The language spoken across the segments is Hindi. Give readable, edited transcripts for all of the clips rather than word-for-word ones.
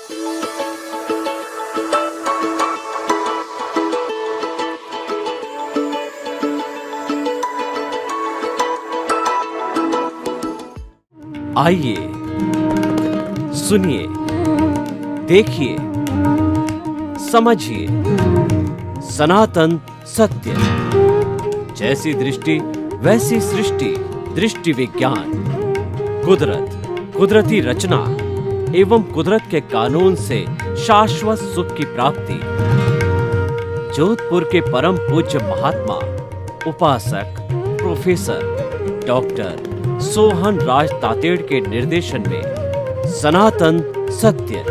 आइए, सुनिए, देखिए, समझिए सनातन सत्य। जैसी दृष्टि वैसी सृष्टि, दृष्टि विज्ञान। कुदरत, कुदरती रचना एवं कुदरत के कानून से शाश्वत सुख की प्राप्ति। जोधपुर के परम पूज्य महात्मा उपासक प्रोफेसर डॉक्टर सोहन राज तातेड़ के निर्देशन में सनातन सत्य।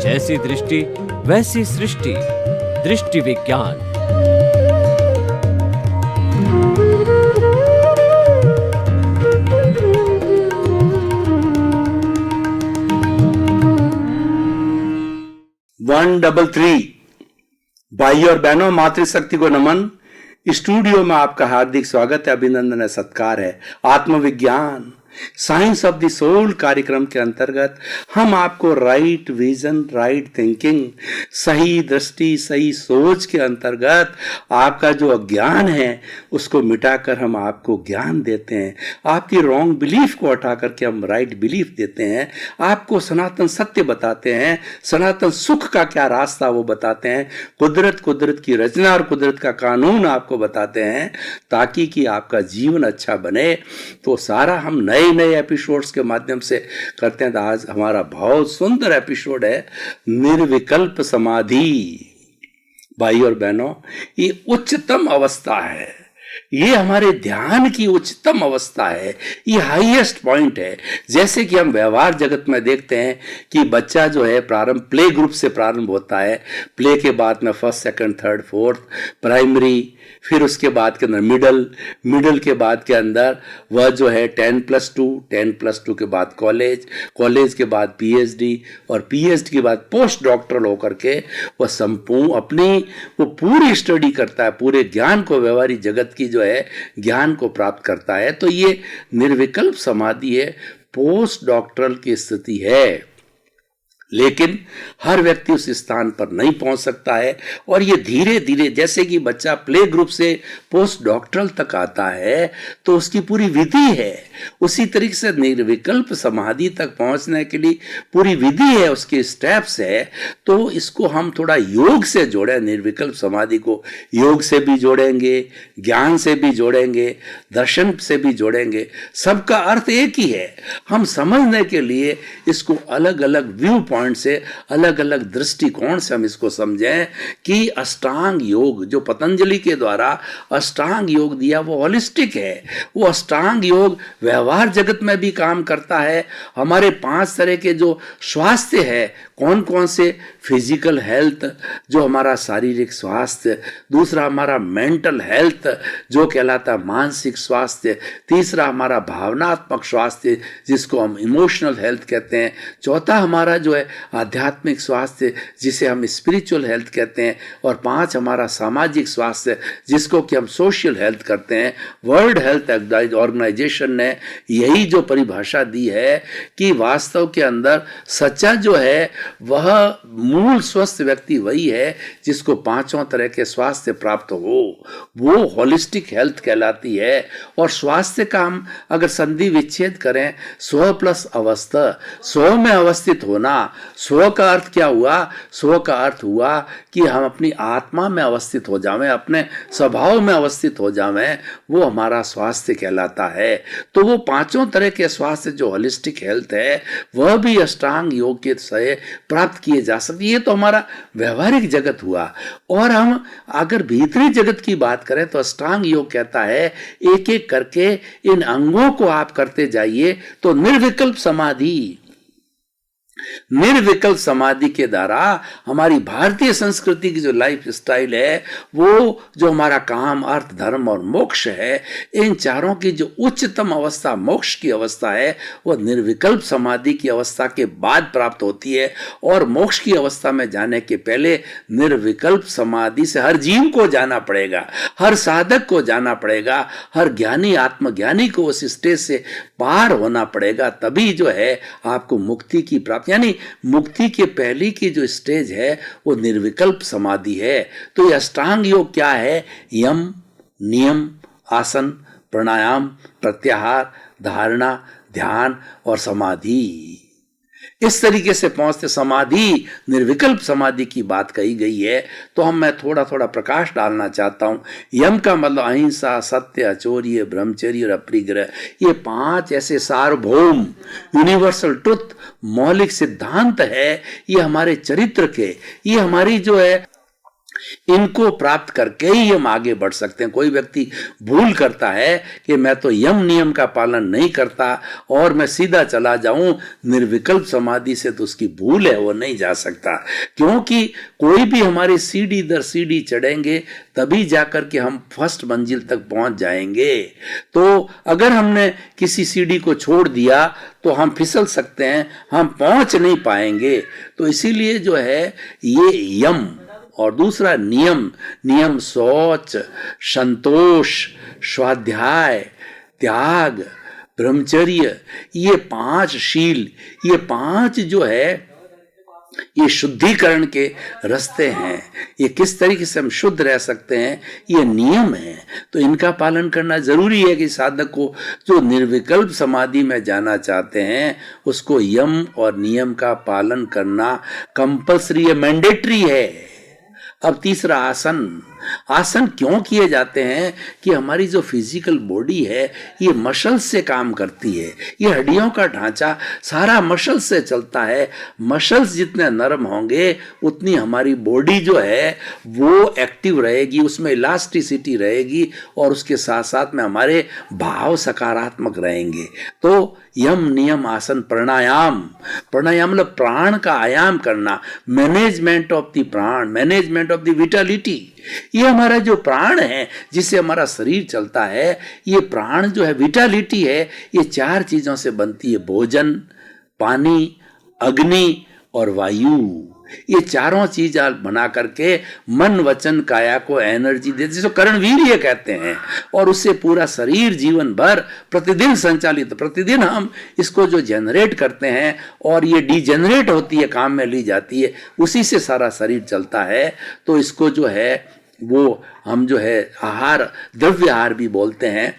जैसी दृष्टि वैसी सृष्टि, दृष्टि विज्ञान। One double three. भाई और बहनों, मातृशक्ति को नमन। स्टूडियो में आपका हार्दिक स्वागत है, अभिनंदन है, सत्कार है। आत्मविज्ञान, साइंस ऑफ द सोल कार्यक्रम के अंतर्गत हम आपको राइट विजन, राइट थिंकिंग, सही दृष्टि, सही सोच के अंतर्गत आपका जो अज्ञान है उसको मिटाकर हम आपको ज्ञान देते हैं। आपकी रॉन्ग बिलीफ को हटा करके हम राइट बिलीफ देते हैं। आपको सनातन सत्य बताते हैं, सनातन सुख का क्या रास्ता वो बताते हैं। कुदरत की रचना और कुदरत का कानून आपको बताते हैं ताकि कि आपका जीवन अच्छा बने। तो सारा हम नए एपिसोड्स के माध्यम से करते हैं। तो आज हमारा बहुत सुंदर एपिसोड है निर्विकल्प समाधि। भाई और बहनों, ये उच्चतम अवस्था है, ये हमारे ध्यान की उच्चतम अवस्था है, ये हाईएस्ट पॉइंट है। जैसे कि हम व्यवहार जगत में देखते हैं कि बच्चा जो है प्रारंभ प्ले ग्रुप से प्रारंभ होता है। प्ले के बाद में first, second, third, fourth, primary, फिर उसके बाद के अंदर मिडल के बाद के अंदर वह जो है 10+2, 10+2 के बाद कॉलेज के बाद पीएचडी, और पीएचडी के बाद पोस्ट डॉक्टरल होकर के वह संपूर्ण अपनी वो पूरी स्टडी करता है, पूरे ज्ञान को, व्यवहारिक जगत की जो है ज्ञान को प्राप्त करता है। तो ये निर्विकल्प समाधि है, पोस्ट डॉक्टरल की स्थिति है। लेकिन हर व्यक्ति उस स्थान पर नहीं पहुंच सकता है, और ये धीरे धीरे, जैसे कि बच्चा प्ले ग्रुप से पोस्ट डॉक्टरल तक आता है तो उसकी पूरी विधि है। उसी तरीके से निर्विकल्प समाधि तक पहुंचने के लिए पूरी विधि है, उसके स्टेप्स है। तो इसको हम थोड़ा योग से जोड़े, निर्विकल्प समाधि को योग से भी जोड़ेंगे, ज्ञान से भी जोड़ेंगे, दर्शन से भी जोड़ेंगे। सबका अर्थ एक ही है। हम समझने के लिए इसको अलग अलग व्यू पॉइंट से, अलग अलग दृष्टिकोण से हम इसको समझें कि अष्टांग योग जो पतंजलि के द्वारा अष्टांग योग दिया वो होलिस्टिक है। वो अष्टांग योग व्यवहार जगत में भी काम करता है। हमारे 5 तरह के जो स्वास्थ्य है, कौन कौन से, फिजिकल हेल्थ जो हमारा शारीरिक स्वास्थ्य, दूसरा हमारा मेंटल हेल्थ जो कहलाता है मानसिक स्वास्थ्य, तीसरा हमारा भावनात्मक स्वास्थ्य जिसको हम इमोशनल हेल्थ कहते हैं, चौथा हमारा जो है आध्यात्मिक स्वास्थ्य जिसे हम स्पिरिचुअल हेल्थ कहते हैं, और 5 हमारा सामाजिक स्वास्थ्य जिसको कि हम सोशल हेल्थ करते हैं। वर्ल्ड हेल्थ ऑर्गेनाइजेशन ने यही जो परिभाषा दी है कि वास्तव के अंदर सच्चा जो है वह मूल स्वस्थ व्यक्ति वही है जिसको 5 तरह के स्वास्थ्य प्राप्त हो, वो होलिस्टिक हेल्थ कहलाती है। और स्वास्थ्य का हम अगर संधि विच्छेद करें, स्व प्लस अवस्था, स्व में अवस्थित होना। स्व का अर्थ क्या हुआ? स्व का अर्थ हुआ कि हम अपनी आत्मा में अवस्थित हो जावें, अपने स्वभाव में अवस्थित हो जावें, वो हमारा स्वास्थ्य कहलाता है। तो वो 5 तरह के स्वास्थ्य जो होलिस्टिक हेल्थ है वह भी अष्टांग योग के से प्राप्त किए जा सकते। ये तो हमारा व्यवहारिक जगत हुआ। और हम अगर भीतरी जगत की बात करें तो अष्टांग योग कहता है एक एक करके इन अंगों को आप करते जाइए तो निर्विकल्प समाधि, निर्विकल्प समाधि के द्वारा हमारी भारतीय संस्कृति की जो लाइफ स्टाइल है, वो जो हमारा काम, अर्थ, धर्म और मोक्ष है, इन चारों की जो उच्चतम अवस्था मोक्ष की अवस्था है वो निर्विकल्प समाधि की अवस्था के बाद प्राप्त होती है। और मोक्ष की अवस्था में जाने के पहले निर्विकल्प समाधि से हर जीव को जाना पड़ेगा, हर साधक को जाना पड़ेगा, हर ज्ञानी आत्मज्ञानी को उस स्टेज से पार होना पड़ेगा, तभी जो है आपको मुक्ति की प्राप्ति। यानी मुक्ति के पहले की जो स्टेज है वो निर्विकल्प समाधि है। तो ये अष्टांग योग क्या है? यम, नियम, आसन, प्राणायाम, प्रत्याहार, धारणा, ध्यान और समाधि। इस तरीके से पहुंचते समाधि, निर्विकल्प समाधि की बात कही गई है। तो मैं थोड़ा थोड़ा प्रकाश डालना चाहता हूं। यम का मतलब अहिंसा, सत्य, अचौर्य, ब्रह्मचर्य और अपरिग्रह। ये 5 ऐसे सार्वभौम यूनिवर्सल ट्रुथ, मौलिक सिद्धांत है। ये हमारे चरित्र के, ये हमारी जो है, इनको प्राप्त करके ही हम आगे बढ़ सकते हैं। कोई व्यक्ति भूल करता है कि मैं तो यम नियम का पालन नहीं करता और मैं सीधा चला जाऊं निर्विकल्प समाधि से, तो उसकी भूल है, वो नहीं जा सकता। क्योंकि कोई भी हमारी सीढ़ी दर सीढ़ी चढ़ेंगे तभी जाकर के हम फर्स्ट मंजिल तक पहुंच जाएंगे। तो अगर हमने किसी सीढ़ी को छोड़ दिया तो हम फिसल सकते हैं, हम पहुंच नहीं पाएंगे। तो इसीलिए जो है ये यम, और दूसरा नियम। नियम शौच, संतोष, स्वाध्याय, त्याग, ब्रह्मचर्य, ये 5 शील, ये 5 जो है ये शुद्धिकरण के रास्ते हैं। ये किस तरीके से हम शुद्ध रह सकते हैं, ये नियम है। तो इनका पालन करना जरूरी है कि साधक को जो निर्विकल्प समाधि में जाना चाहते हैं उसको यम और नियम का पालन करना कंपल्सरी है, मैंडेटरी है। अब तीसरा आसन। आसन क्यों किए जाते हैं? कि हमारी जो फिजिकल बॉडी है ये मसल्स से काम करती है। ये हड्डियों का ढांचा सारा मसल्स से चलता है। मसल्स जितने नरम होंगे उतनी हमारी बॉडी जो है वो एक्टिव रहेगी, उसमें इलास्टिसिटी रहेगी और उसके साथ साथ में हमारे भाव सकारात्मक रहेंगे। तो यम, नियम, आसन, प्राणायाम। प्राणायाम मतलब प्राण का आयाम करना, मैनेजमेंट ऑफ द प्राण, मैनेजमेंट ऑफ द विटालिटी। ये हमारा जो प्राण है जिससे हमारा शरीर चलता है, ये प्राण जो है विटालिटी है, ये 4 चीजों से बनती है। भोजन, पानी, अग्नि और वायु। ये चारों चीज बना करके मन, वचन, काया को एनर्जी देते, जिसको कर्णवीर्य कहते हैं। और उससे पूरा शरीर जीवन भर प्रतिदिन संचालित, प्रतिदिन हम इसको जो जनरेट करते हैं और ये डिजेनरेट होती है, काम में ली जाती है, उसी से सारा शरीर चलता है। तो इसको जो है वो हम जो है आहार, द्रव्य आहार भी बोलते हैं।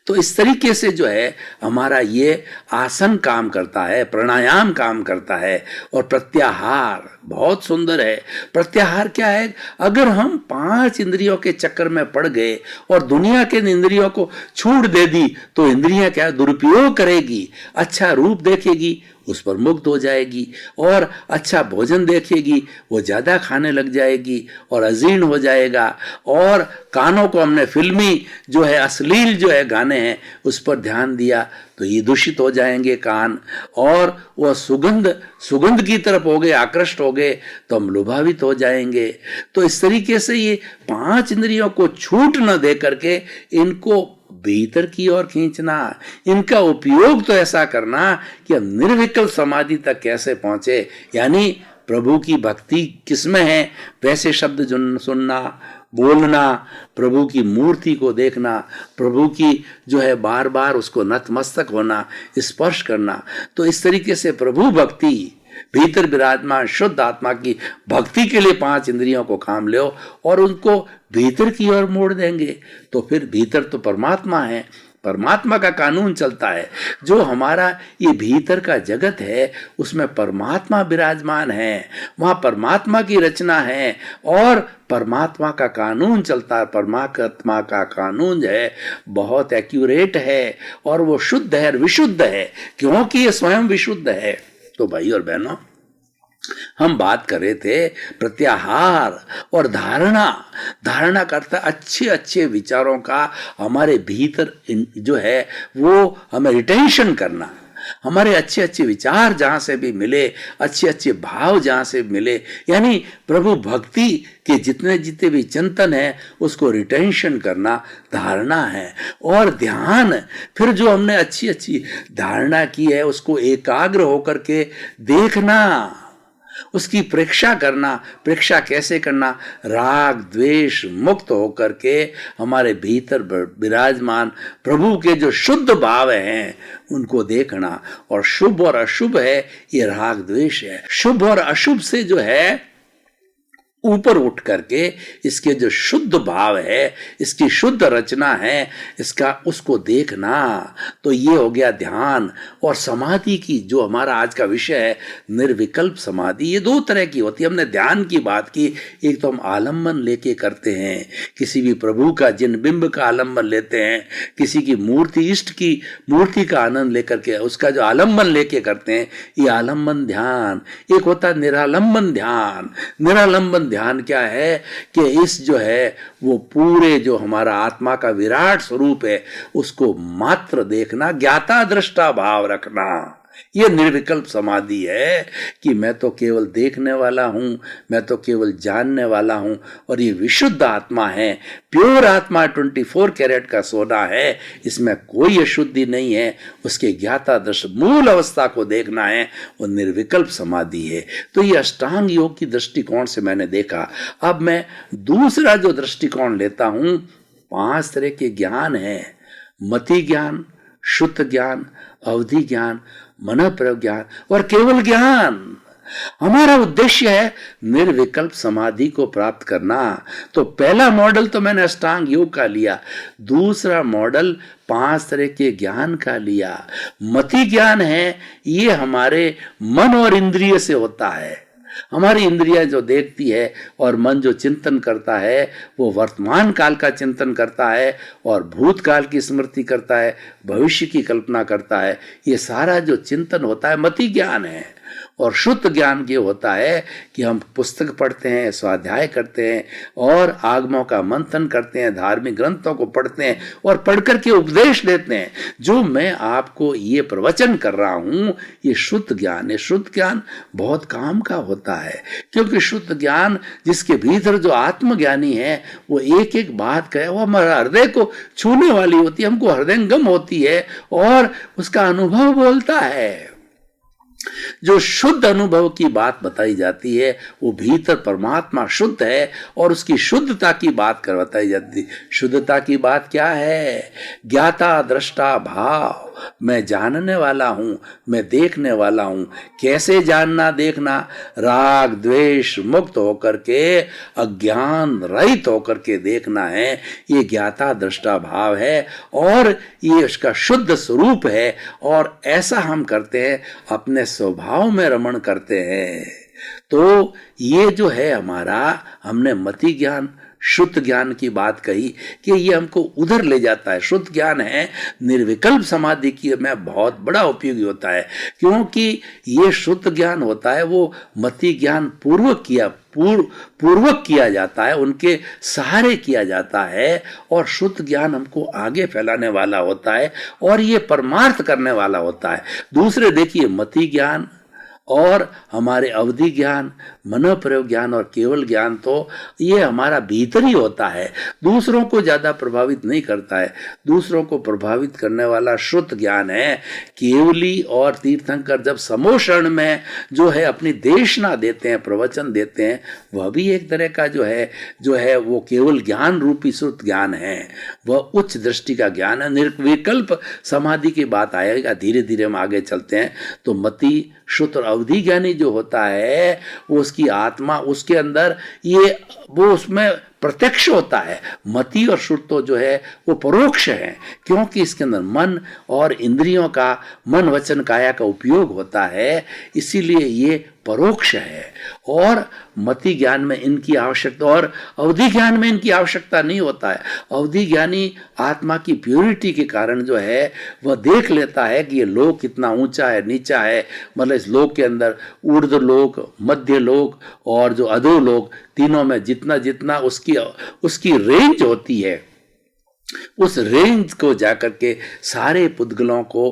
तो इस तरीके से जो है हमारा ये आसन काम करता है, प्राणायाम काम करता है। और प्रत्याहार बहुत सुंदर है। प्रत्याहार क्या है? अगर हम 5 इंद्रियों के चक्कर में पड़ गए और दुनिया के इंद्रियों को छूट दे दी तो इंद्रियां क्या दुरुपयोग करेगी, अच्छा रूप देखेगी उस पर मुग्ध हो जाएगी, और अच्छा भोजन देखेगी वो ज्यादा खाने लग जाएगी और अजीर्ण हो जाएगा। और कानों को हमने फिल्मी जो है, अश्लील जो है गाने हैं उस पर ध्यान दिया तो ये दूषित हो जाएंगे कान। और वह सुगंध की तरफ हो गए, आकृष्ट हो गए तो हम लुभावित हो जाएंगे। तो इस तरीके से ये 5 इंद्रियों को छूट न दे करके इनको भीतर की ओर खींचना, इनका उपयोग तो ऐसा करना कि हम निर्विकल्प समाधि तक कैसे पहुंचे। यानी प्रभु की भक्ति किसमें है? वैसे शब्द सुनना, बोलना, प्रभु की मूर्ति को देखना, प्रभु की जो है बार बार उसको नतमस्तक होना, स्पर्श करना। तो इस तरीके से प्रभु भक्ति, भीतर विराजमान शुद्ध आत्मा की भक्ति के लिए 5 इंद्रियों को काम लो और उनको भीतर की ओर मोड़ देंगे। तो फिर भीतर तो परमात्मा है, परमात्मा का कानून चलता है। जो हमारा ये भीतर का जगत है उसमें परमात्मा विराजमान है, वहां परमात्मा की रचना है और परमात्मा का कानून चलता है। परमात्मा का कानून जो है बहुत एक्यूरेट है और वो शुद्ध है, विशुद्ध है, क्योंकि ये स्वयं विशुद्ध है। तो भाई और बहनों, हम बात कर रहे थे प्रत्याहार और धारणा करता अच्छे अच्छे विचारों का हमारे भीतर जो है वो हमें रिटेंशन करना। हमारे अच्छे अच्छे विचार जहां से भी मिले, अच्छे अच्छे भाव जहां से मिले, यानी प्रभु भक्ति के जितने भी चिंतन है उसको रिटेंशन करना धारणा है। और ध्यान, फिर जो हमने अच्छी अच्छी धारणा की है उसको एकाग्र होकर के देखना। उसकी परीक्षा करना। परीक्षा कैसे करना? राग द्वेष मुक्त होकर के हमारे भीतर विराजमान प्रभु के जो शुद्ध भाव हैं उनको देखना। और शुभ और अशुभ है, ये राग द्वेष है। शुभ और अशुभ से जो है ऊपर उठ करके इसके जो शुद्ध भाव है, इसकी शुद्ध रचना है, इसका उसको देखना। तो ये हो गया ध्यान। और समाधि की जो हमारा आज का विषय है, निर्विकल्प समाधि, ये दो तरह की होती है। हमने ध्यान की बात की, एक तो हम आलम्बन लेके करते हैं, किसी भी प्रभु का जिन बिंब का आलम्बन लेते हैं, किसी की मूर्ति, इष्ट की मूर्ति का आनंद लेकर के उसका जो आलम्बन लेके करते हैं, ये आलम्बन ध्यान। एक होता है निरालंबन ध्यान। निरालंबन ध्यान क्या है कि इस जो है वो पूरे जो हमारा आत्मा का विराट स्वरूप है उसको मात्र देखना, ज्ञाता दृष्टा भाव रखना। ये निर्विकल्प समाधि है कि मैं तो केवल देखने वाला हूं, मैं तो केवल जानने वाला हूं। और ये विशुद्ध आत्मा है, प्योर आत्मा, 24 कैरेट का सोना है, इसमें कोई अशुद्धि नहीं है। उसके ज्ञाता दृष्टि मूल अवस्था को देखना है, वो निर्विकल्प समाधि है। तो ये अष्टांग योग की दृष्टिकोण से मैंने देखा। अब मैं दूसरा जो दृष्टिकोण लेता हूं, 5 तरह के ज्ञान है। मति ज्ञान, शुद्ध ज्ञान, अवधि ज्ञान, मन प्रज्ञान और केवल ज्ञान। हमारा उद्देश्य है निर्विकल्प समाधि को प्राप्त करना। तो पहला मॉडल तो मैंने अष्टांग योग का लिया, दूसरा मॉडल 5 तरह के ज्ञान का लिया। मति ज्ञान है, ये हमारे मन और इंद्रिय से होता है। हमारी इंद्रियां जो देखती है और मन जो चिंतन करता है, वो वर्तमान काल का चिंतन करता है और भूतकाल की स्मृति करता है, भविष्य की कल्पना करता है। ये सारा जो चिंतन होता है मति ज्ञान है। और शुद्ध ज्ञान ये होता है कि हम पुस्तक पढ़ते हैं, स्वाध्याय करते हैं और आगमों का मंथन करते हैं, धार्मिक ग्रंथों को पढ़ते हैं और पढ़ करके उपदेश लेते हैं। जो मैं आपको ये प्रवचन कर रहा हूं, ये शुद्ध ज्ञान है। शुद्ध ज्ञान बहुत काम का होता है, क्योंकि शुद्ध ज्ञान जिसके भीतर जो आत्मज्ञानी है वो एक एक बात कहे, वो हमारा हृदय को छूने वाली होती है, हमको हृदयंगम होती है और उसका अनुभव बोलता है। जो शुद्ध अनुभव की बात बताई जाती है वो भीतर परमात्मा शुद्ध है और उसकी शुद्धता की बात कर बताई जाती है। शुद्धता की बात क्या है? ज्ञाता दृष्टा भाव। मैं जानने वाला हूं, मैं देखने वाला हूं। कैसे जानना देखना? राग द्वेष मुक्त होकर के, अज्ञान रहित होकर के देखना है। ये ज्ञाता दृष्टा भाव है और ये उसका शुद्ध स्वरूप है। और ऐसा हम करते हैं, अपने स्वभाव में रमण करते हैं। तो ये जो है हमारा, हमने मति ज्ञान, शुद्ध ज्ञान की बात कही कि ये हमको उधर ले जाता है। शुद्ध ज्ञान है, निर्विकल्प समाधि की में बहुत बड़ा उपयोगी होता है, क्योंकि ये शुद्ध ज्ञान होता है वो मति ज्ञान पूर्वक किया जाता है, उनके सहारे किया जाता है। और शुद्ध ज्ञान हमको आगे फैलाने वाला होता है और ये परमार्थ करने वाला होता है। दूसरे देखिए, मति ज्ञान और हमारे अवधि ज्ञान, मन प्रयोग ज्ञान और केवल ज्ञान, तो ये हमारा भीतर ही होता है, दूसरों को ज्यादा प्रभावित नहीं करता है। दूसरों को प्रभावित करने वाला शुद्ध ज्ञान है। केवली और तीर्थंकर जब समोषण में जो है अपनी देशना देते हैं, प्रवचन देते हैं, वह भी एक तरह का जो है वो केवल ज्ञान रूपी शुद्ध ज्ञान है। वह उच्च दृष्टि का ज्ञान है। निर्विकल्प समाधि की बात आएगा, धीरे धीरे हम आगे चलते हैं। तो मति, शुद्ध और अवधि ज्ञानी जो होता है वो उसकी आत्मा, उसके अंदर ये वो उसमें प्रत्यक्ष होता है। मति और शुद्ध तो जो है वो परोक्ष है, क्योंकि इसके अंदर मन और इंद्रियों का, मन वचन काया का उपयोग होता है, इसीलिए ये परोक्ष है। और मति ज्ञान में इनकी आवश्यकता और अवधि ज्ञान में इनकी आवश्यकता नहीं होता है। अवधि ज्ञानी आत्मा की प्योरिटी के कारण जो है वह देख लेता है कि ये लोक कितना ऊंचा है, नीचा है। मतलब इस लोक के अंदर ऊर्ध्व लोक, मध्य लोक और जो अधो लोक, तीनों में जितना जितना उसकी रेंज होती है, उस रेंज को जाकर के सारे पुद्गलों को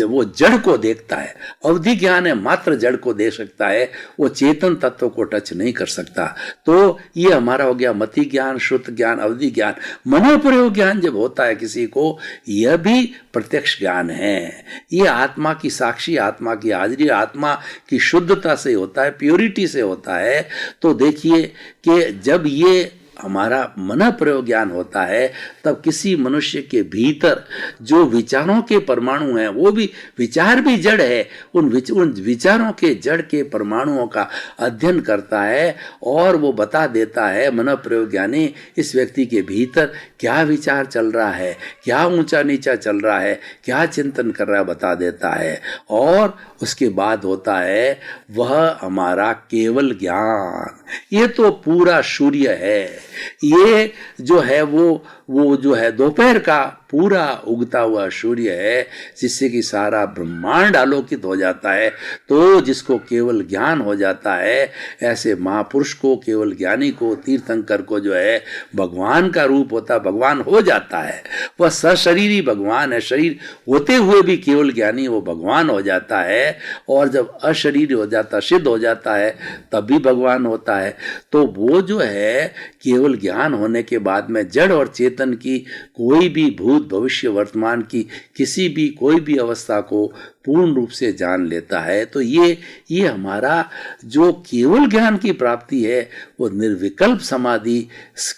वो जड़ को देखता है। अवधि ज्ञान है, मात्र जड़ को देख सकता है, वो चेतन तत्व को टच नहीं कर सकता। तो ये हमारा हो गया मति ज्ञान, श्रुत ज्ञान, अवधि ज्ञान। मनोप्रयोग ज्ञान जब होता है किसी को, यह भी प्रत्यक्ष ज्ञान है। ये आत्मा की साक्षी, आत्मा की हाजिरी, आत्मा की शुद्धता से होता है, प्योरिटी से होता है। तो देखिए कि जब ये हमारा मन प्रयोग ज्ञान होता है, तब किसी मनुष्य के भीतर जो विचारों के परमाणु हैं, वो भी विचार भी जड़ है, उन विचारों के जड़ के परमाणुओं का अध्ययन करता है और वो बता देता है, मन प्रयोग ज्ञानी, इस व्यक्ति के भीतर क्या विचार चल रहा है, क्या ऊंचा नीचा चल रहा है, क्या चिंतन कर रहा है, बता देता है। और उसके बाद होता है वह हमारा केवल ज्ञान। ये तो पूरा सूर्य है, ये जो है वो जो है दोपहर का पूरा उगता हुआ सूर्य है, जिससे कि सारा ब्रह्मांड आलोकित हो जाता है। तो जिसको केवल ज्ञान हो जाता है, ऐसे महापुरुष को, केवल ज्ञानी को, तीर्थंकर को जो है भगवान का रूप होता है, भगवान हो जाता है। वह सशरीरी भगवान है, शरीर होते हुए भी केवल ज्ञानी वो भगवान हो जाता है। और जब अशरीर हो जाता, सिद्ध हो जाता है, तब भी भगवान होता है। तो वो जो है केवल ज्ञान होने के बाद में जड़ और चेतन की कोई भी भूत, भविष्य, वर्तमान की किसी भी कोई भी अवस्था को पूर्ण रूप से जान लेता है। तो ये हमारा जो केवल ज्ञान की प्राप्ति है, वो निर्विकल्प समाधि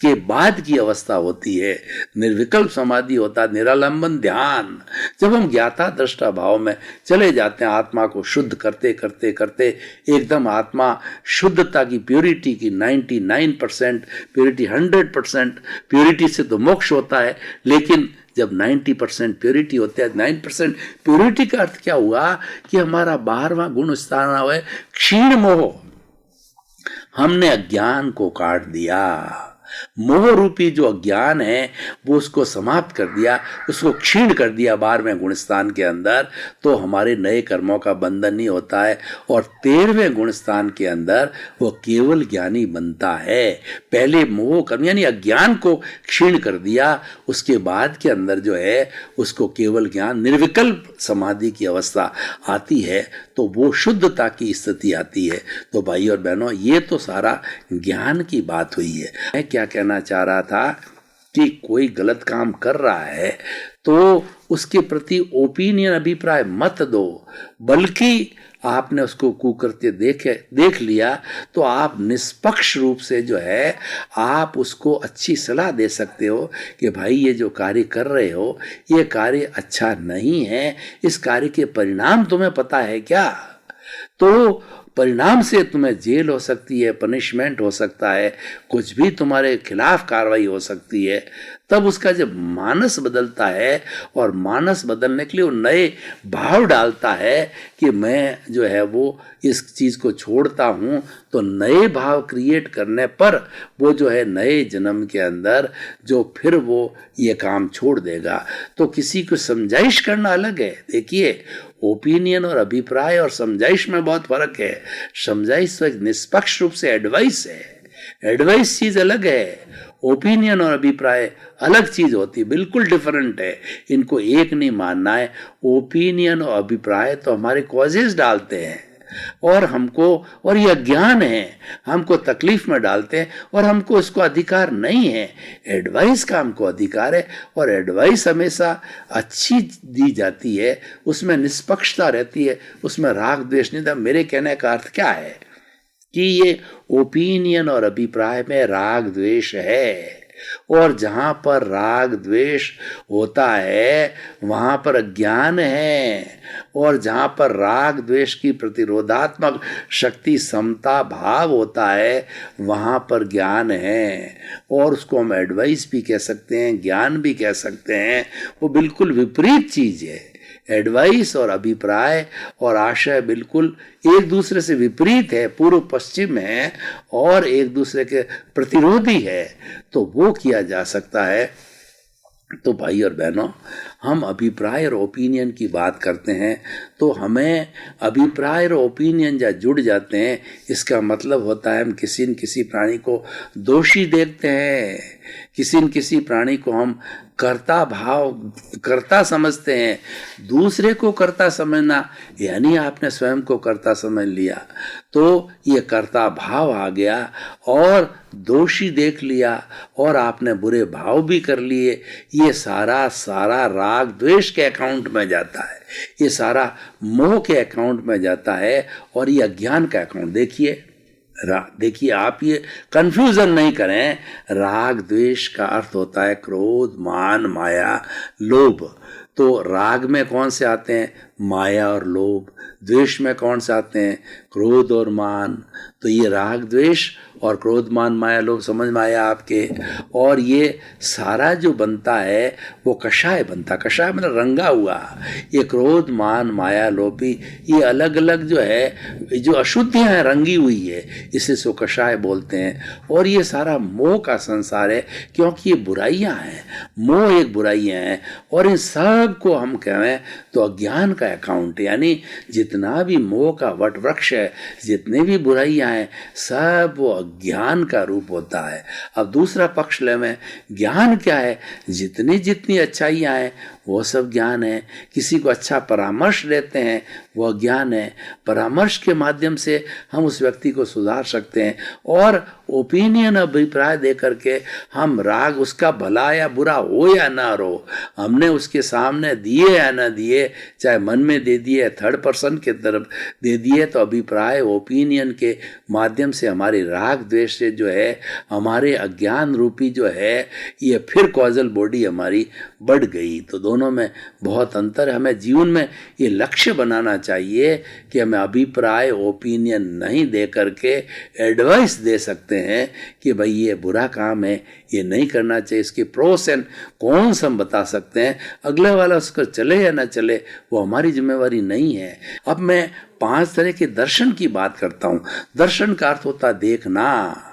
के बाद की अवस्था होती है। निर्विकल्प समाधि होता है निरालंबन ध्यान। जब हम ज्ञाता दृष्टा भाव में चले जाते हैं, आत्मा को शुद्ध करते करते करते एकदम आत्मा शुद्धता की, प्योरिटी की 99% प्योरिटी, 100% प्योरिटी से तो मोक्ष होता है। लेकिन जब 90% प्योरिटी होती है, 9% प्योरिटी का अर्थ क्या हुआ कि हमारा 12वां गुण स्थान हुआ है क्षीण मोह। हमने अज्ञान को काट दिया, मोह रूपी जो अज्ञान है वो उसको समाप्त कर दिया, उसको क्षीण कर दिया 12वें गुणस्थान के अंदर। तो हमारे नए कर्मों का बंधन नहीं होता है और 13वें गुणस्थान के अंदर वो केवल ज्ञानी बनता है। पहले मोह कर्म यानी अज्ञान को क्षीण कर दिया, उसके बाद के अंदर जो है उसको केवल ज्ञान, निर्विकल्प समाधि की अवस्था आती है, तो वो शुद्धता की स्थिति आती है। तो भाई और बहनों, ये तो सारा ज्ञान की बात हुई है। मैं क्या कहना चाह रहा था कि कोई गलत काम कर रहा है तो उसके प्रति ओपिनियन, अभिप्राय मत दो, बल्कि आपने उसको कुकृत्य देख लिया तो आप निष्पक्ष रूप से जो है आप उसको अच्छी सलाह दे सकते हो कि भाई ये जो कार्य कर रहे हो ये कार्य अच्छा नहीं है, इस कार्य के परिणाम तुम्हें पता है क्या? तो परिणाम से तुम्हें जेल हो सकती है, पनिशमेंट हो सकता है, कुछ भी तुम्हारे खिलाफ कार्रवाई हो सकती है। तब उसका जब मानस बदलता है और मानस बदलने के लिए वो नए भाव डालता है कि मैं जो है वो इस चीज़ को छोड़ता हूँ, तो नए भाव क्रिएट करने पर वो जो है नए जन्म के अंदर जो फिर वो ये काम छोड़ देगा। तो किसी को समझाइश करना अलग है। देखिए, ओपिनियन और अभिप्राय और समझाइश में बहुत फर्क है। समझाइश तो एक निष्पक्ष रूप से एडवाइस है, एडवाइस चीज अलग है, ओपिनियन और अभिप्राय अलग चीज होती है, बिल्कुल डिफरेंट है। इनको एक नहीं मानना है। ओपिनियन और अभिप्राय तो हमारे कॉजेज डालते हैं और हमको, और ये अज्ञान है, हमको तकलीफ में डालते हैं और हमको इसको अधिकार नहीं है। एडवाइस का हमको अधिकार है और एडवाइस हमेशा अच्छी दी जाती है, उसमें निष्पक्षता रहती है, उसमें राग द्वेष नहीं था। मेरे कहने का अर्थ क्या है कि ये ओपिनियन और अभिप्राय में राग द्वेष है, और जहां पर राग द्वेष होता है वहां पर अज्ञान है, और जहां पर राग द्वेष की प्रतिरोधात्मक शक्ति, समता भाव होता है, वहां पर ज्ञान है। और उसको हम एडवाइस भी कह सकते हैं, ज्ञान भी कह सकते हैं। वो बिल्कुल विपरीत चीज है। एडवाइस और अभिप्राय और आशय बिल्कुल एक दूसरे से विपरीत है, पूर्व पश्चिम है और एक दूसरे के प्रतिरोधी है। तो वो किया जा सकता है। तो भाई और बहनों, हम अभिप्राय और ओपिनियन की बात करते हैं तो हमें अभिप्राय और ओपिनियन जब जुड़ जाते हैं, इसका मतलब होता है हम किसी न किसी प्राणी को दोषी देखते हैं, किसी न किसी प्राणी को हम कर्ता समझते हैं। दूसरे को कर्ता समझना यानी आपने स्वयं को कर्ता समझ लिया, तो ये कर्ता भाव आ गया और दोषी देख लिया और आपने बुरे भाव भी कर लिए। ये सारा राग द्वेष के अकाउंट में जाता है, ये सारा मोह के अकाउंट में जाता है और ये अज्ञान का अकाउंट। देखिए आप ये कंफ्यूजन नहीं करें। राग द्वेष का अर्थ होता है क्रोध, मान, माया, लोभ। तो राग में कौन से आते हैं? माया और लोभ। द्वेष में कौन से आते हैं? क्रोध और मान। तो ये राग द्वेष और क्रोध, मान, माया, लोभ समझ में आया आपके। और ये सारा जो बनता है वो कषाय बनता। कषाय मतलब रंगा हुआ। ये क्रोध, मान, माया, लोभी ये अलग अलग जो है, जो अशुद्धियां हैं रंगी हुई है, इसे सो कषाय बोलते हैं। और ये सारा मोह का संसार है, क्योंकि ये बुराइयां हैं। मोह एक बुराइयां हैं और इन सब को हम कहें तो अज्ञान का अकाउंट। यानी जितना भी मोह का वट वृक्ष है, जितने भी बुराइयां हैं, सब वो ज्ञान का रूप होता है। अब दूसरा पक्ष ले में ज्ञान क्या है? जितनी जितनी अच्छाइयां हैं वो सब ज्ञान है। किसी को अच्छा परामर्श देते हैं वह ज्ञान है। परामर्श के माध्यम से हम उस व्यक्ति को सुधार सकते हैं। और ओपिनियन, अभिप्राय दे करके हम राग उसका भला या बुरा हो या ना हो, हमने उसके सामने दिए या ना दिए, चाहे मन में दे दिए, थर्ड पर्सन के तरफ दे दिए, तो अभिप्राय ओपिनियन के माध्यम से हमारे राग द्वेष से जो है, हमारे अज्ञान रूपी जो है, ये फिर कॉजल बॉडी हमारी बढ़ गई। तो दोनों में बहुत अंतर है। हमें जीवन में ये लक्ष्य बनाना चाहिए कि हमें अभिप्राय ओपिनियन नहीं दे करके एडवाइस दे सकते हैं कि भाई ये बुरा काम है, ये नहीं करना चाहिए, इसके प्रोस एंड कॉन्स हम बता सकते हैं। अगले वाला उसको चले या ना चले वो हमारी जिम्मेवारी नहीं है। अब मैं 5 तरह के दर्शन की बात करता हूँ। दर्शन का अर्थ होता है देखना,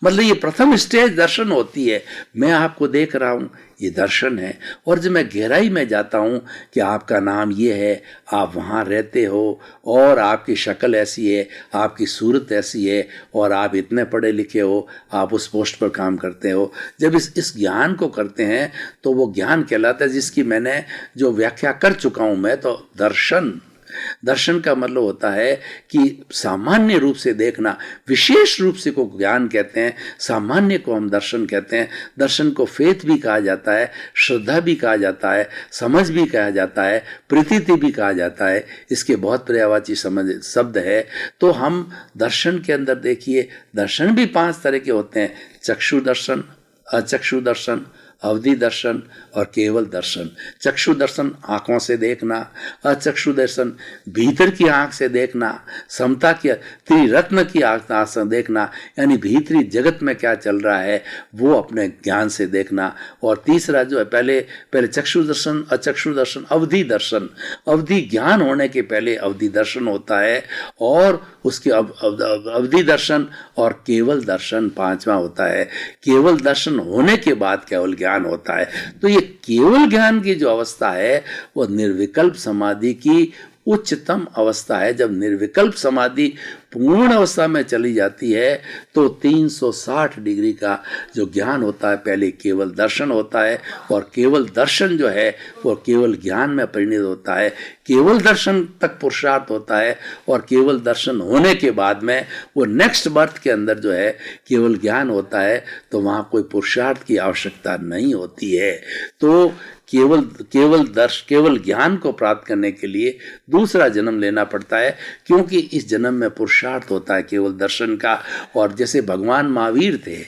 मतलब ये प्रथम स्टेज दर्शन होती है। मैं आपको देख रहा हूँ, ये दर्शन है। और जब मैं गहराई में जाता हूँ कि आपका नाम ये है, आप वहाँ रहते हो और आपकी शक्ल ऐसी है, आपकी सूरत ऐसी है और आप इतने पढ़े लिखे हो, आप उस पोस्ट पर काम करते हो। जब इस ज्ञान को करते हैं तो वो ज्ञान कहलाता है, जिसकी मैंने जो व्याख्या कर चुका हूँ मैं। तो दर्शन का मतलब होता है कि सामान्य रूप से देखना, विशेष रूप से को ज्ञान कहते हैं, सामान्य को हम दर्शन कहते हैं। दर्शन को फेथ भी कहा जाता है, श्रद्धा भी कहा जाता है, समझ भी कहा जाता है, प्रतीति भी कहा जाता है। इसके बहुत पर्यायवाची शब्द है। तो हम दर्शन के अंदर देखिए, दर्शन भी 5 तरह के होते हैं। चक्षु दर्शन, अचक्षु दर्शन, अवधि दर्शन और केवल दर्शन। चक्षु दर्शन आंखों से देखना, अचक्षु दर्शन भीतर की आंख से देखना, समता की त्रिरत्न की आंख से देखना, यानी भीतरी जगत में क्या चल रहा है वो अपने ज्ञान से देखना। और तीसरा जो है, पहले चक्षु दर्शन, अचक्षु दर्शन, अवधि दर्शन। अवधि ज्ञान होने के पहले अवधि दर्शन होता है, और उसके अवधि दर्शन और केवल दर्शन 5वां होता है। केवल दर्शन होने के बाद केवल ज्ञान होता है। तो ये केवल ज्ञान की जो अवस्था है वो निर्विकल्प समाधि की उच्चतम अवस्था है। जब निर्विकल्प समाधि पूर्ण अवस्था में चली जाती है तो 360 डिग्री का जो ज्ञान होता है, पहले केवल दर्शन होता है और केवल दर्शन जो है वो केवल ज्ञान में परिणत होता है। केवल दर्शन तक पुरुषार्थ होता है और केवल दर्शन होने के बाद में वो नेक्स्ट बर्थ के अंदर जो है केवल ज्ञान होता है, तो वहाँ कोई पुरुषार्थ की आवश्यकता नहीं होती है। तो केवल ज्ञान को प्राप्त करने के लिए दूसरा जन्म लेना पड़ता है, क्योंकि इस जन्म में पुरुषार्थ होता है केवल दर्शन का। और जैसे भगवान महावीर थे,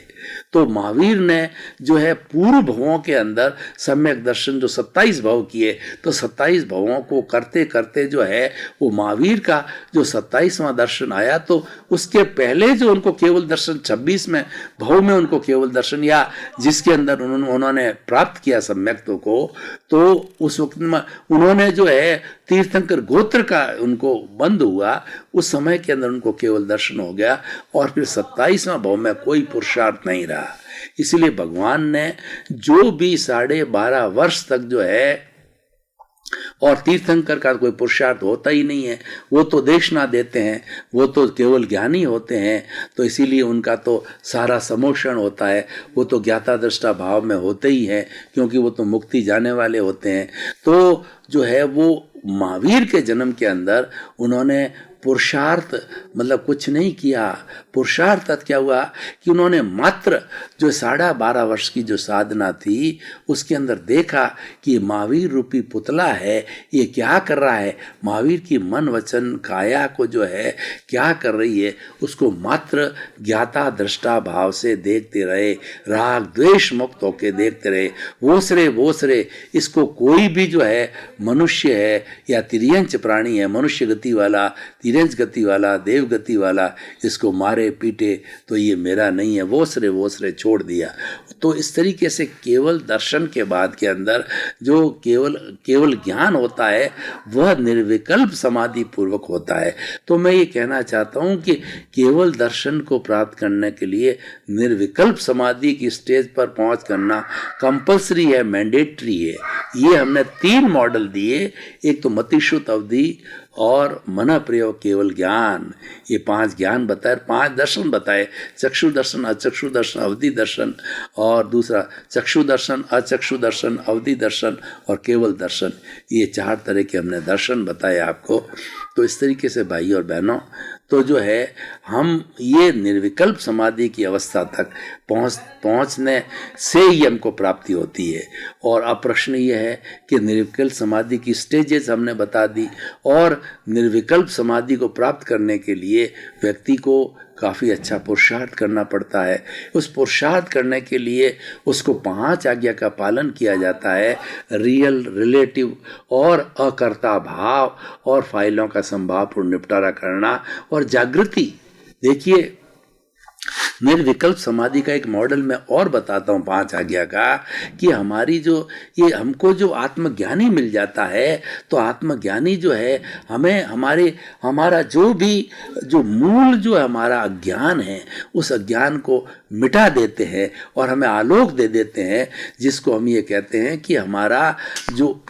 तो महावीर ने जो है पूर्व भवों के अंदर सम्यक दर्शन जो 27 भव किए, तो 27 भवों को करते करते जो है वो महावीर का जो 27वां दर्शन आया, तो उसके पहले जो उनको केवल दर्शन 26 में भव में उनको केवल दर्शन, या जिसके अंदर उन्होंने प्राप्त किया सम्यक्त्व को, तो उस वक्त में उन्होंने जो है तीर्थंकर गोत्र का उनको बंद हुआ, उस समय के अंदर उनको केवल दर्शन हो गया और फिर 27वां भव में कोई पुरुषार्थ नहीं रहा। इसलिए भगवान ने जो भी 12.5 वर्ष तक जो है और तीर्थंकर का कोई पुरुषार्थ होता ही नहीं है, वो तो देशना देते हैं, वो तो केवल ज्ञानी होते हैं, तो इसीलिए उनका तो सारा समोषण होता है, वो तो ज्ञाता दृष्टा भाव में होते ही हैं, क्योंकि वो तो मुक्ति जाने वाले होते हैं। तो जो है वो महावीर के जन्म के अंदर उन्होंने पुरुषार्थ मतलब कुछ नहीं किया। पुरुषार्थ क्या हुआ कि उन्होंने मात्र जो 12.5 वर्ष की जो साधना थी उसके अंदर देखा कि महावीर रूपी पुतला है, ये क्या कर रहा है, महावीर की मन वचन काया को जो है क्या कर रही है, उसको मात्र ज्ञाता दृष्टा भाव से देखते रहे, राग द्वेष मुक्त होके देखते रहे। वोसरे इसको कोई भी जो है मनुष्य है या तिर्यंच प्राणी है, मनुष्य गति वाला, तिर्यंच गति वाला, देव गति वाला, इसको मारे पीटे तो ये मेरा नहीं है, वोसरे छोड़ दिया। तो इस तरीके से केवल दर्शन के बाद के अंदर जो केवल ज्ञान होता है वह निर्विकल्प समाधि पूर्वक होता है। तो मैं ये कहना चाहता हूँ कि केवल दर्शन को प्राप्त करने के लिए निर्विकल्प समाधि की स्टेज पर पहुँच करना कंपल्सरी है, मैंडेटरी है। ये हमने 3 मॉडल दिए, एक तो मतिशुद्ध अवधि और मन प्रयोग केवल ज्ञान, ये 5 ज्ञान बताए, 5 दर्शन बताए, चक्षु दर्शन, अचक्षु दर्शन, अवधि दर्शन, और दूसरा चक्षु दर्शन, अचक्षु दर्शन, अवधि दर्शन और केवल दर्शन। ये 4 तरह के हमने दर्शन बताए आपको। तो इस तरीके से भाई और बहनों, तो जो है हम ये निर्विकल्प समाधि की अवस्था तक पहुंचने से ही हमको प्राप्ति होती है। और अब प्रश्न ये है कि निर्विकल्प समाधि की स्टेजेस हमने बता दी, और निर्विकल्प समाधि को प्राप्त करने के लिए व्यक्ति को काफ़ी अच्छा पुरुषार्थ करना पड़ता है। उस पुरुषार्थ करने के लिए उसको 5 आज्ञा का पालन किया जाता है, रियल, रिलेटिव और अकर्ता भाव, और फाइलों का संभावपूर्ण निपटारा करना और जागृति। देखिए निर्विकल्प समाधि का एक मॉडल मैं और बताता हूँ 5 आज्ञा का, कि हमारी जो ये हमको जो आत्मज्ञानी मिल जाता है, तो आत्मज्ञानी जो है हमें हमारा जो मूल जो हमारा अज्ञान है उस अज्ञान को मिटा देते हैं और हमें आलोक दे देते हैं, जिसको हम ये कहते हैं कि हमारा जो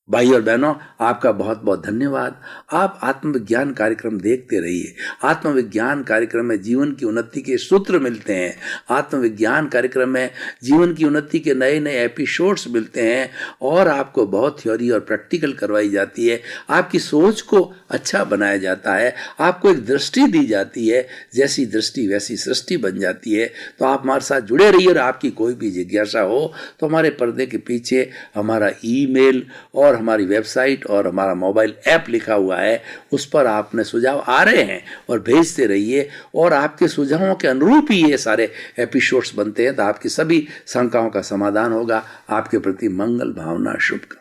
भाई और बहनों, आपका बहुत बहुत धन्यवाद। आप आत्मविज्ञान कार्यक्रम देखते रहिए। आत्मविज्ञान कार्यक्रम में जीवन की उन्नति के सूत्र मिलते हैं। आत्मविज्ञान कार्यक्रम में जीवन की उन्नति के नए नए एपिसोड्स मिलते हैं, और आपको बहुत थ्योरी और प्रैक्टिकल करवाई जाती है। आपकी सोच को अच्छा बनाया जाता है, आपको एक दृष्टि दी जाती है, जैसी दृष्टि वैसी सृष्टि बन जाती है। तो आप हमारे साथ जुड़े रहिए, और आपकी कोई भी जिज्ञासा हो तो हमारे पर्दे के पीछे हमारा ईमेल और हमारी वेबसाइट और हमारा मोबाइल ऐप लिखा हुआ है, उस पर आपने सुझाव आ रहे हैं और भेजते रहिए, और आपके सुझावों के अनुरूप ही ये सारे एपिसोड्स बनते हैं। तो आपकी सभी शंकाओं का समाधान होगा। आपके प्रति मंगल भावना, शुभकामना।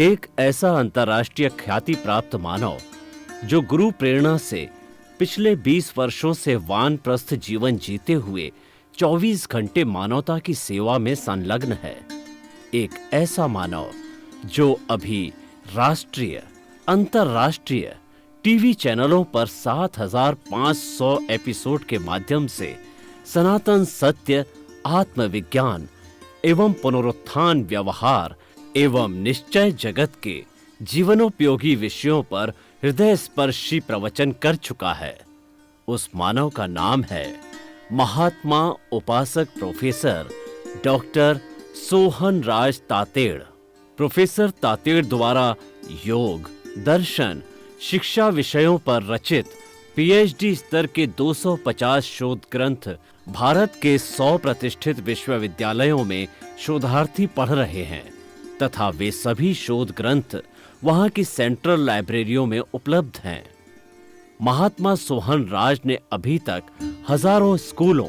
एक ऐसा अंतर्राष्ट्रीय ख्याति प्राप्त मानव जो गुरु प्रेरणा से पिछले 20 वर्षों से वानप्रस्थ जीवन जीते हुए 24 घंटे मानवता की सेवा में संलग्न है। एक ऐसा मानव जो अभी राष्ट्रीय, अंतर्राष्ट्रीय टीवी चैनलों पर 7,500 एपिसोड के माध्यम से सनातन सत्य, आत्मविज्ञान एवं पुनरुत्थान, व्यवहार एवं निश्चय जगत के जीवनोपयोगी विषयों पर हृदय स्पर्शी प्रवचन कर चुका है। उस मानव का नाम है महात्मा उपासक प्रोफेसर डॉक्टर सोहन राज तातेड़। प्रोफेसर तातेड़ द्वारा योग, दर्शन, शिक्षा विषयों पर रचित पीएचडी स्तर के 250 शोध ग्रंथ भारत के 100 प्रतिष्ठित विश्वविद्यालयों में शोधार्थी पढ़ रहे हैं, तथा वे सभी शोध ग्रंथ वहां की सेंट्रल लाइब्रेरियों में उपलब्ध हैं। महात्मा सोहन राज ने अभी तक हजारों स्कूलों,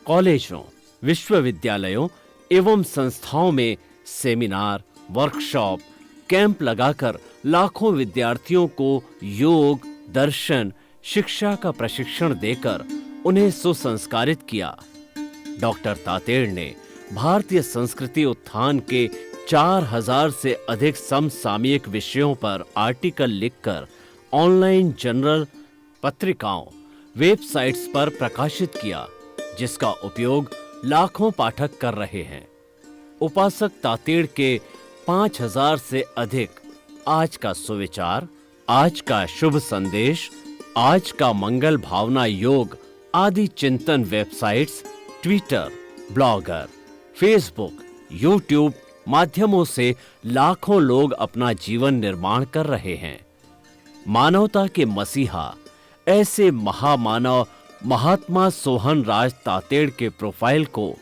कॉलेजों, विश्वविद्यालयों एवं संस्थाओं में सेमिनार, वर्कशॉप, कैंप लगाकर लाखों विद्यार्थियों को योग, दर्शन, शिक्षा का प्रशिक्षण देकर उन्हें सुसंस्कारित किया। डॉक्टर तातेड़ ने भारतीय संस्कृति उत्थान के 4000 से अधिक समसामयिक विषयों पर आर्टिकल लिखकर ऑनलाइन जर्नल, पत्रिकाओं, वेबसाइट्स पर प्रकाशित किया, जिसका उपयोग लाखों पाठक कर रहे हैं। उपासक तातेड़ के 5000 से अधिक आज का सुविचार, आज का शुभ संदेश, आज का मंगल भावना योग आदि चिंतन websites, Twitter, blogger, Facebook, YouTube माध्यमों से लाखों लोग अपना जीवन निर्माण कर रहे हैं। मानवता के मसीहा ऐसे महामानव महात्मा सोहन राज तातेड़ के प्रोफाइल को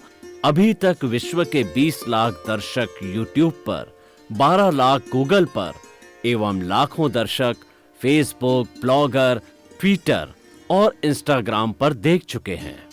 अभी तक विश्व के 20 लाख दर्शक यूट्यूब पर, 12 लाख गूगल पर एवं लाखों दर्शक फेसबुक, ब्लॉगर, ट्विटर और इंस्टाग्राम पर देख चुके हैं।